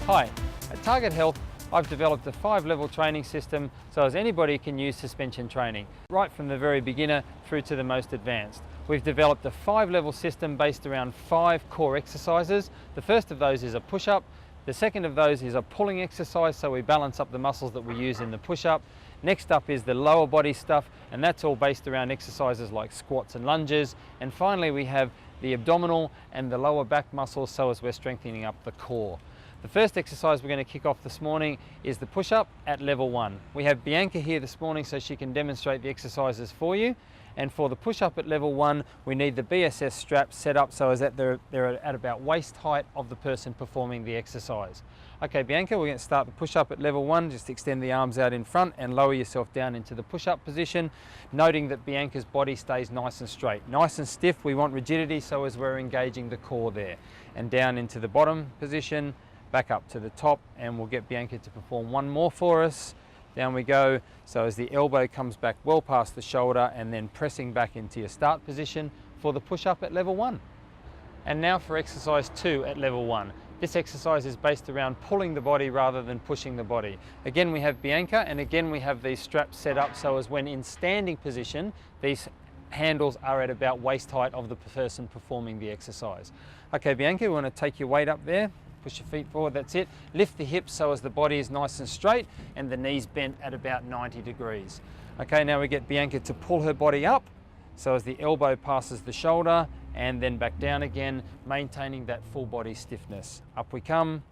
Hi, at Target Health, I've developed a 5-level training system so as anybody can use suspension training, right from the very beginner through to the most advanced. We've developed a 5-level system based around 5 core exercises. The first of those is a push-up. The second of those is a pulling exercise, so we balance up the muscles that we use in the push-up. Next up is the lower body stuff, and that's all based around exercises like squats and lunges. And finally we have the abdominal and the lower back muscles, so as we're strengthening up the core. The first exercise we're going to kick off this morning is the push-up at level 1. We have Bianca here this morning so she can demonstrate the exercises for you. And for the push-up at level 1, we need the BSS straps set up so as that they're at about waist height of the person performing the exercise. Okay, Bianca, we're going to start the push-up at level 1. Just extend the arms out in front and lower yourself down into the push-up position, noting that Bianca's body stays nice and straight. Nice and stiff, we want rigidity so as we're engaging the core there. And down into the bottom position, back up to the top, and we'll get Bianca to perform one more for us. Down we go, so as the elbow comes back well past the shoulder and then pressing back into your start position for the push-up at level 1. And now for exercise 2 at level 1. This exercise is based around pulling the body rather than pushing the body. Again, we have Bianca, and again we have these straps set up so as when in standing position, these handles are at about waist height of the person performing the exercise. Okay, Bianca, we want to take your weight up there. Push your feet forward, that's it. Lift the hips so as the body is nice and straight and the knees bent at about 90 degrees. Okay, now we get Bianca to pull her body up so as the elbow passes the shoulder and then back down again, maintaining that full body stiffness. Up we come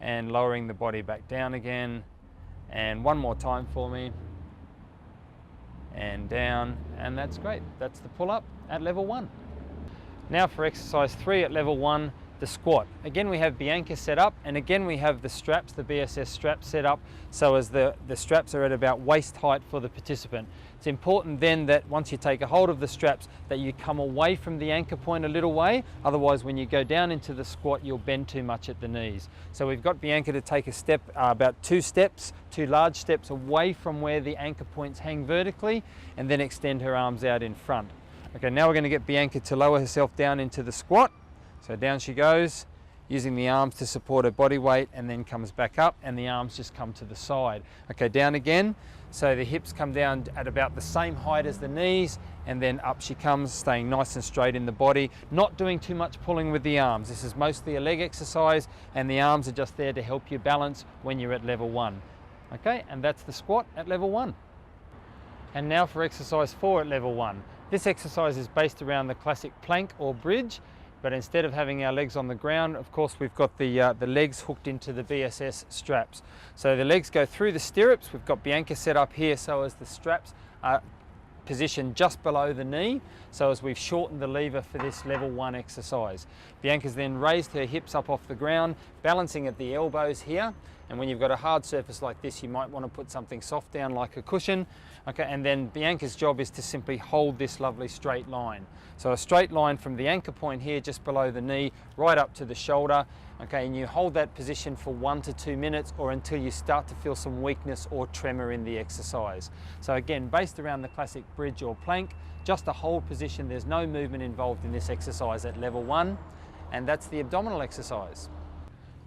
and lowering the body back down again. And one more time for me. And down, and that's great. That's the pull-up at level 1. Now for exercise 3 at level 1, the squat. Again, we have Bianca set up, and again we have the straps, the BSS straps set up so as the straps are at about waist height for the participant. It's important then that once you take a hold of the straps that you come away from the anchor point a little way, otherwise when you go down into the squat you'll bend too much at the knees. So we've got Bianca to take a step, about 2 large steps away from where the anchor points hang vertically, and then extend her arms out in front. Okay, now we're going to get Bianca to lower herself down into the squat. So down she goes, using the arms to support her body weight, and then comes back up and the arms just come to the side. Okay, down again, so the hips come down at about the same height as the knees, and then up she comes, staying nice and straight in the body, not doing too much pulling with the arms. This is mostly a leg exercise and the arms are just there to help you balance when you're at level 1. Okay, and that's the squat at level 1. And now for exercise 4 at level 1. This exercise is based around the classic plank or bridge, but instead of having our legs on the ground, of course, we've got the legs hooked into the BSS straps. So the legs go through the stirrups. We've got Bianca set up here so as the straps are positioned just below the knee, so as we've shortened the lever for this level 1 exercise. Bianca's then raised her hips up off the ground, balancing at the elbows here. And when you've got a hard surface like this, you might want to put something soft down like a cushion. Okay, and then Bianca's job is to simply hold this lovely straight line. So a straight line from the anchor point here, just below the knee, right up to the shoulder. Okay, and you hold that position for 1 to 2 minutes or until you start to feel some weakness or tremor in the exercise. So again, based around the classic bridge or plank, just a hold position. There's no movement involved in this exercise at level 1, and that's the abdominal exercise.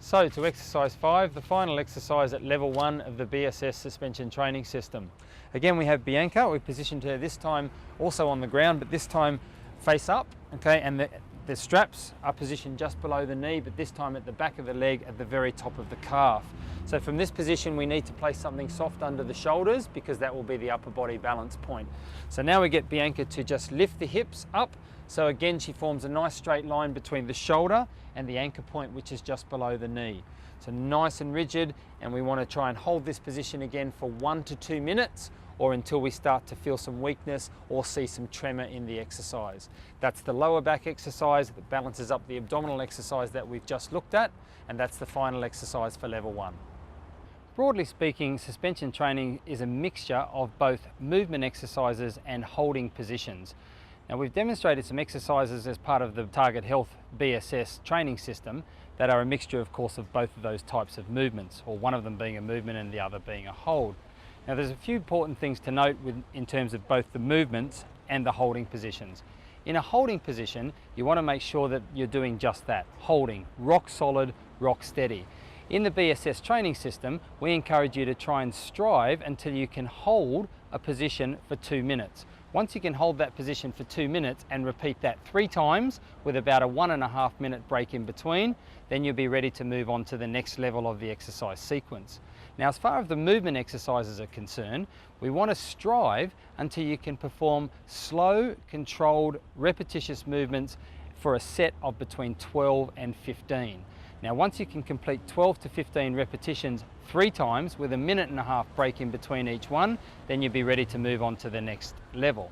So to exercise 5, the final exercise at level 1 of the BSS suspension training system. Again, we have Bianca. We've positioned her this time also on the ground, but this time face up, okay, and the straps are positioned just below the knee, but this time at the back of the leg at the very top of the calf. So from this position we need to place something soft under the shoulders because that will be the upper body balance point. So now we get Bianca to just lift the hips up. So again, she forms a nice straight line between the shoulder and the anchor point, which is just below the knee. So nice and rigid, and we want to try and hold this position again for 1 to 2 minutes or until we start to feel some weakness or see some tremor in the exercise. That's the lower back exercise that balances up the abdominal exercise that we've just looked at, and that's the final exercise for level 1. Broadly speaking, suspension training is a mixture of both movement exercises and holding positions. Now, we've demonstrated some exercises as part of the Target Health BSS training system that are a mixture, of course, of both of those types of movements, or one of them being a movement and the other being a hold. Now, there's a few important things to note in terms of both the movements and the holding positions. In a holding position, you want to make sure that you're doing just that, holding, rock solid, rock steady. In the BSS training system, we encourage you to try and strive until you can hold a position for 2 minutes. Once you can hold that position for 2 minutes and repeat that 3 times with about a 1.5 minute break in between, then you'll be ready to move on to the next level of the exercise sequence. Now, as far as the movement exercises are concerned, we want to strive until you can perform slow, controlled, repetitious movements for a set of between 12 and 15. Now, once you can complete 12 to 15 repetitions 3 times with a 1.5 minute break in between each one, then you'll be ready to move on to the next level.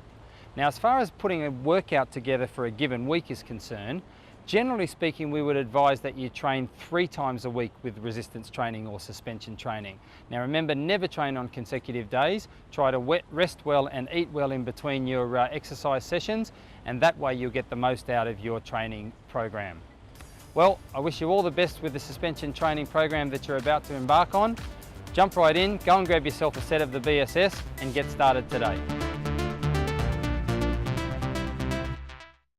Now, as far as putting a workout together for a given week is concerned, generally speaking, we would advise that you train 3 times a week with resistance training or suspension training. Now remember, never train on consecutive days. Try to rest well and eat well in between your exercise sessions, and that way you'll get the most out of your training program. Well, I wish you all the best with the suspension training program that you're about to embark on. Jump right in, go and grab yourself a set of the BSS and get started today.